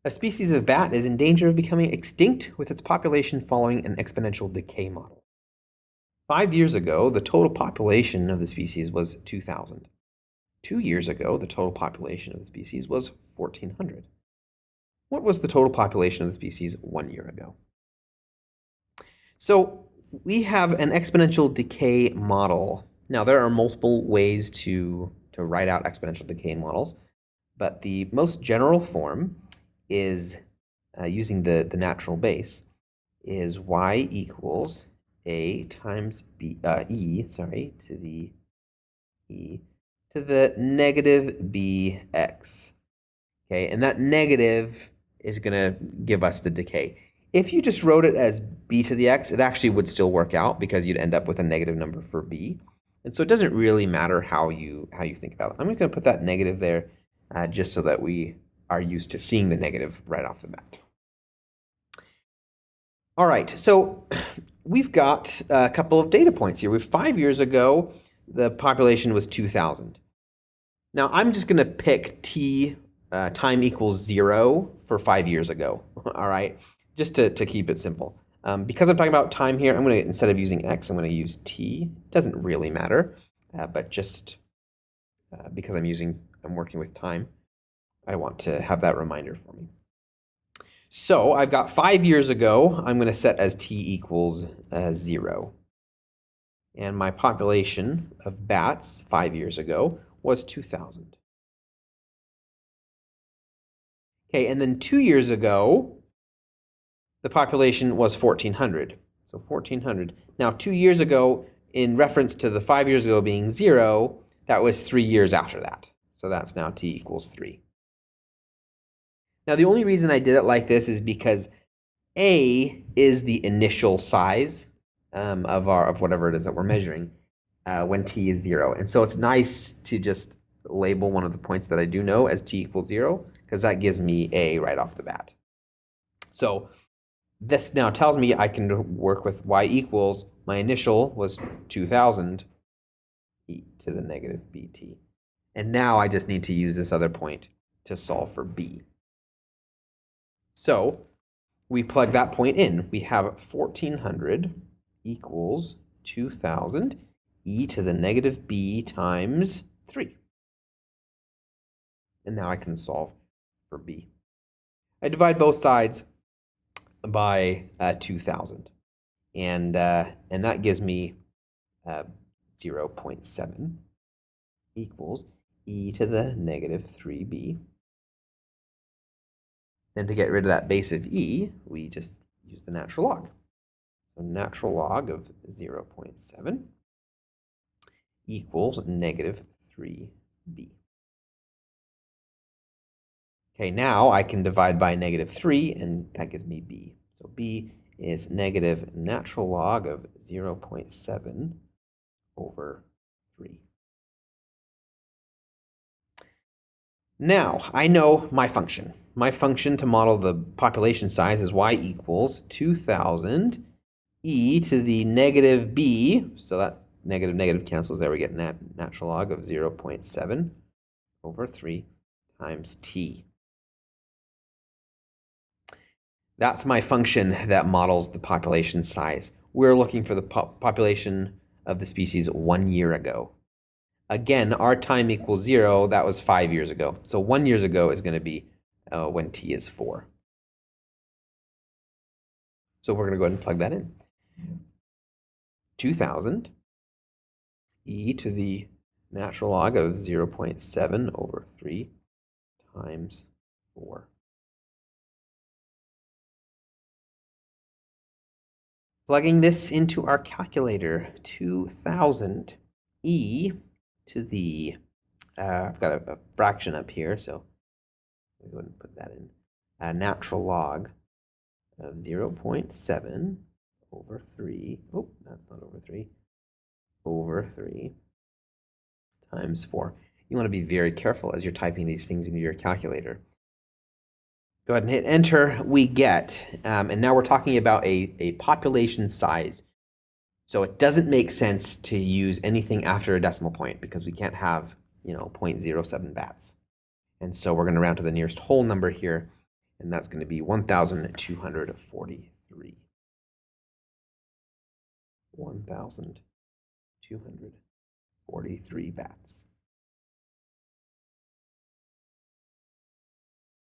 A species of bat is in danger of becoming extinct with its population following an exponential decay model. 5 years ago, the total population of the species was 2,000. 2 years ago, the total population of the species was 1,400. What was the total population of the species 1 year ago? So we have an exponential decay model. Now, there are multiple ways to write out exponential decay models, but the most general form is using the natural base is y equals a times b to the e to the negative bx. Okay, and that negative is going to give us the decay. If you just wrote it as b to the x, it actually would still work out because you'd end up with a negative number for b. And so it doesn't really matter how you think about it. I'm just going to put that negative there just so that we are used to seeing the negative right off the bat. All right, so we've got a couple of data points here. 5 years ago, the population was 2,000. Now I'm just going to pick t time equals 0 for 5 years ago, all right, just to keep it simple. Because I'm talking about time here, I'm going to, instead of using x, I'm going to use t. Doesn't really matter, but just because I'm working with time, I want to have that reminder for me. So I've got 5 years ago, I'm going to set as t equals 0. And my population of bats 5 years ago was 2,000. Okay, and then 2 years ago, the population was 1,400. So 1,400. Now 2 years ago, in reference to the 5 years ago being 0, that was 3 years after that. So that's now t equals 3. Now the only reason I did it like this is because A is the initial size of whatever it is that we're measuring when t is 0. And so it's nice to just label one of the points that I do know as t equals 0, because that gives me A right off the bat. So this now tells me I can work with y equals, my initial was 2,000 e to the negative bt. And now I just need to use this other point to solve for b. So we plug that point in. We have 1,400 equals 2,000 e to the negative b times 3. And now I can solve for b. I divide both sides by 2,000. And that gives me 0.7 equals e to the negative 3b. Then to get rid of that base of e, we just use the natural log. So natural log of 0.7 equals negative 3b. Okay, now I can divide by negative 3, and that gives me b. So b is negative natural log of 0.7 over 3. Now, I know my function. My function to model the population size is y equals 2,000 e to the negative b, so that negative cancels there, we get natural log of 0.7 over 3 times t. That's my function that models the population size. We're looking for the population of the species 1 year ago. Again, our time equals 0, that was 5 years ago. So 1 year ago is going to be when t is 4. So we're going to go ahead and plug that in. 2,000 e to the natural log of 0.7 over 3 times 4. Plugging this into our calculator, 2,000 e to the, I've got a fraction up here, so I'll go ahead and put that in. A natural log of 0.7 over 3, oh, that's not over 3, over 3 times 4. You want to be very careful as you're typing these things into your calculator. Go ahead and hit enter, we get, and now we're talking about a population size. So it doesn't make sense to use anything after a decimal point because we can't have, 0.07 bats. And so we're going to round to the nearest whole number here, and that's going to be 1,243. 1,243 bats.